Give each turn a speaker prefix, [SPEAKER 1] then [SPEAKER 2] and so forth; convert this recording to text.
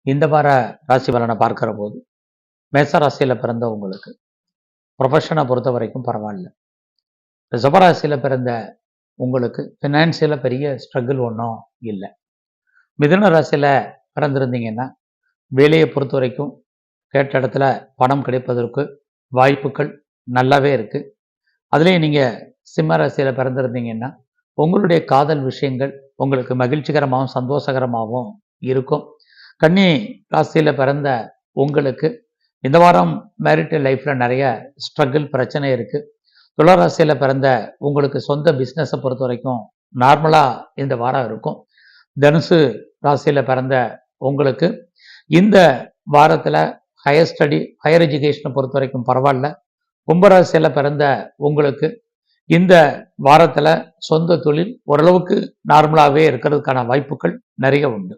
[SPEAKER 1] இந்த வார ராசி பலனை பார்க்கிற போது மேச ராசியில் பிறந்த உங்களுக்கு ப்ரொஃபஷனை பொறுத்த வரைக்கும் பரவாயில்ல. ரிஷபராசியில் பிறந்த உங்களுக்கு ஃபினான்சியலாக பெரிய ஸ்ட்ரகிள் ஒன்றும் இல்லை. மிதுன ராசியில் பிறந்திருந்தீங்கன்னா வேலையை பொறுத்த வரைக்கும் கேட்ட இடத்துல பணம் கிடைப்பதற்கு வாய்ப்புகள் நல்லாவே இருக்குது. அதுலேயும் நீங்கள் சிம்ம ராசியில் பிறந்திருந்தீங்கன்னா உங்களுடைய காதல் விஷயங்கள் உங்களுக்கு மகிழ்ச்சிகரமாகவும் சந்தோஷகரமாகவும் இருக்கும். கன்னி ராசியில் பிறந்த உங்களுக்கு இந்த வாரம் மேரிட்டல் லைஃப்பில் நிறைய ஸ்ட்ரகிள் பிரச்சனை இருக்குது. துலா ராசியில் பிறந்த உங்களுக்கு சொந்த பிஸ்னஸை பொறுத்த வரைக்கும் நார்மலாக இந்த வாரம் இருக்கும். தனுசு ராசியில் பிறந்த உங்களுக்கு இந்த வாரத்தில் ஹையர் எஜுகேஷனை பொறுத்த வரைக்கும் பரவாயில்ல. கும்பராசியில் பிறந்த உங்களுக்கு இந்த வாரத்தில் சொந்த தொழில் ஓரளவுக்கு நார்மலாகவே இருக்கிறதுக்கான வாய்ப்புகள் நிறைய உண்டு.